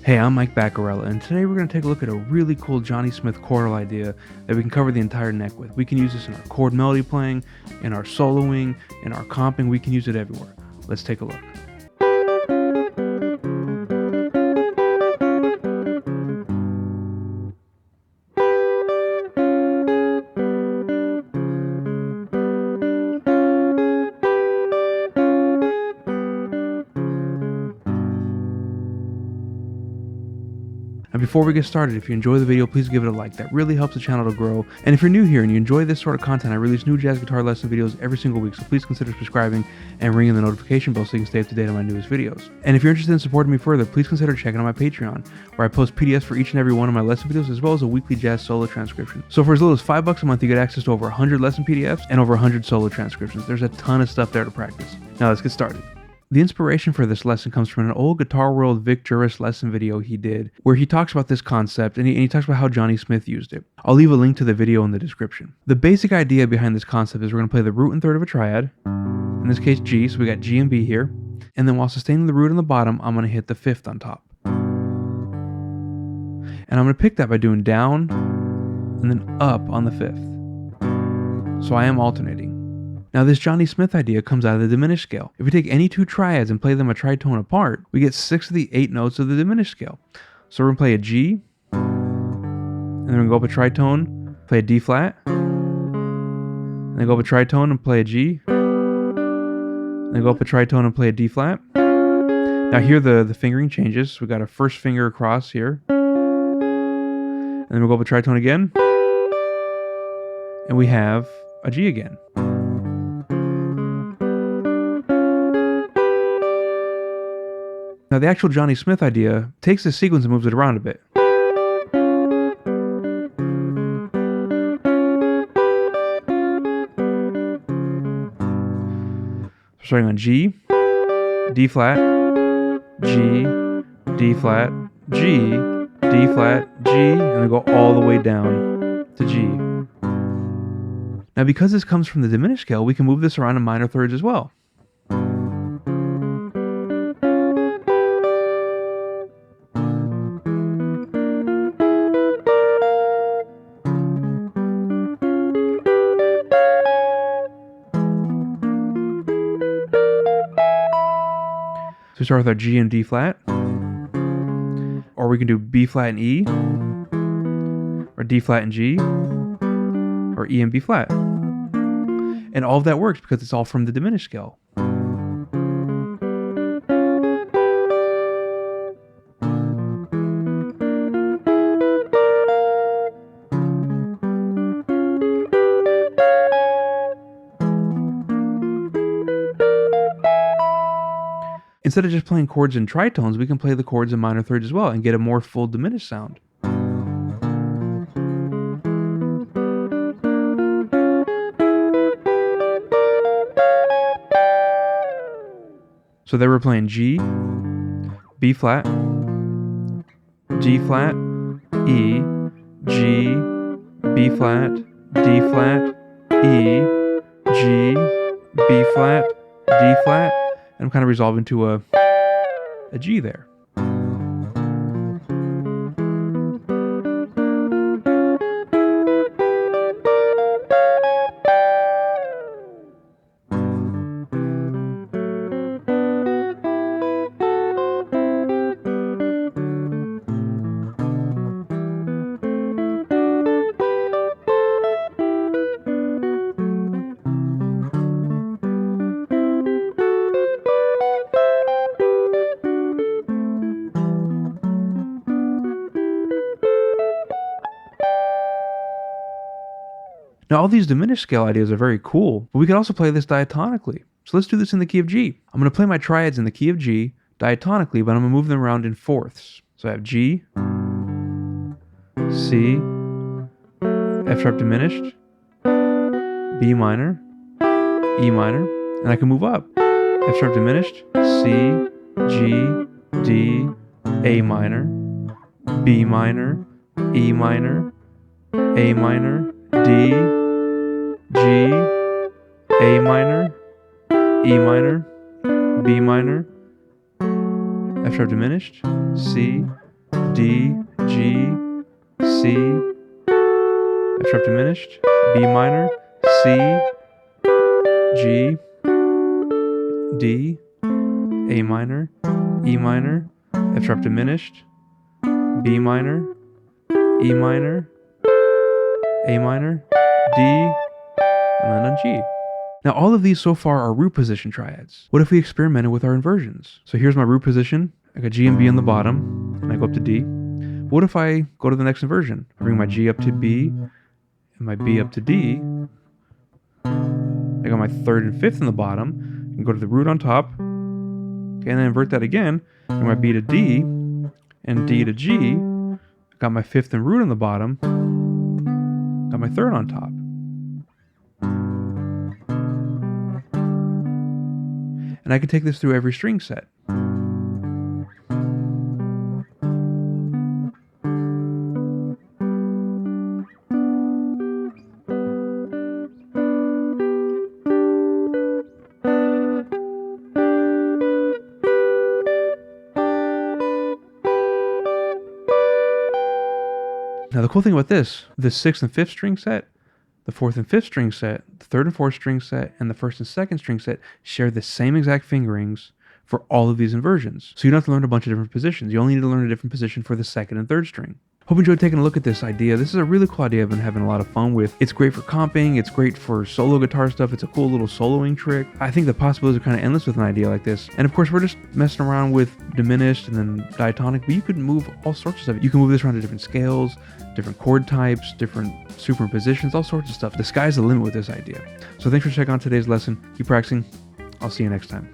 Hey, I'm Mike Baccarella, and today we're going to take a look at a really cool Johnny Smith chordal idea that we can cover the entire neck with. We can use this in our chord melody playing, in our soloing, in our comping. We can use it everywhere. Let's take a look. And before we get started, if you enjoy the video, please give it a like. That really helps the channel to grow. And if you're new here and you enjoy this sort of content, I release new jazz guitar lesson videos every single week, so please consider subscribing and ringing the notification bell so you can stay up to date on my newest videos. And if you're interested in supporting me further, please consider checking out my Patreon, where I post PDFs for each and every one of my lesson videos, as well as a weekly jazz solo transcription. So for as little as $5 a month, you get access to over 100 lesson PDFs and over 100 solo transcriptions. There's a ton of stuff there to practice. Now let's get started. The inspiration for this lesson comes from an old Guitar World Vic Juris lesson video he did, where he talks about this concept and he talks about how Johnny Smith used it. I'll leave a link to the video in the description. The basic idea behind this concept is we're going to play the root and third of a triad, in this case G, so we got G and B here, and then while sustaining the root on the bottom, I'm going to hit the fifth on top. And I'm going to pick that by doing down and then up on the fifth. So I am alternating. Now this Johnny Smith idea comes out of the diminished scale. If we take any two triads and play them a tritone apart, we get 6 of the 8 notes of the diminished scale. So we're going to play a G, and then we're going to go up a tritone, play a D flat, and then go up a tritone and play a G, and then go up a tritone and play a D flat. Now here the fingering changes. So we got a first finger across here, and then we'll go up a tritone again, and we have a G again. Now the actual Johnny Smith idea takes this sequence and moves it around a bit. So starting on G, D flat, G, D flat, G, D flat, G, and we go all the way down to G. Now because this comes from the diminished scale, we can move this around in minor thirds as well. So we start with our G and D flat, or we can do B flat and E, or D flat and G, or E and B flat. And all of that works because it's all from the diminished scale. Instead of just playing chords in tritones, we can play the chords in minor thirds as well and get a more full diminished sound. So there we're playing G, B flat, D flat, E, G, B flat, D flat, E, G, B flat, D flat. And I'm kind of resolving to a G there. Now all these diminished scale ideas are very cool, but we can also play this diatonically. So let's do this in the key of G. I'm going to play my triads in the key of G diatonically, but I'm going to move them around in fourths. So I have G, C, F sharp diminished, B minor, E minor, and I can move up. F sharp diminished, C, G, D, A minor, B minor, E minor, A minor, D, G, A minor, E minor, B minor, F sharp diminished, C, D, G, C, F sharp diminished, B minor, C, G, D, A minor, E minor, F sharp diminished, B minor, E minor, A minor, D, and then on G. Now all of these so far are root position triads. What if we experimented with our inversions? So here's my root position. I got G and B on the bottom, and I go up to D. What if I go to the next inversion? I bring my G up to B, and my B up to D. I got my third and fifth on the bottom, and go to the root on top. Okay, and then invert that again. Bring my B to D, and D to G. Got my fifth and root on the bottom. Got my third on top. And I can take this through every string set. Now the cool thing about this, the 6th and 5th string set, the 4th and 5th string set, the 3rd and 4th string set, and the 1st and 2nd string set share the same exact fingerings for all of these inversions. So you don't have to learn a bunch of different positions. You only need to learn a different position for the 2nd and 3rd string. Hope you enjoyed taking a look at this idea. This is a really cool idea I've been having a lot of fun with. It's great for comping, it's great for solo guitar stuff, it's a cool little soloing trick. I think the possibilities are kind of endless with an idea like this. And of course we're just messing around with diminished and then diatonic, but you could move all sorts of stuff. You can move this around to different scales, different chord types, different superimpositions, all sorts of stuff. The sky's the limit with this idea. So thanks for checking out today's lesson. Keep practicing. I'll see you next time.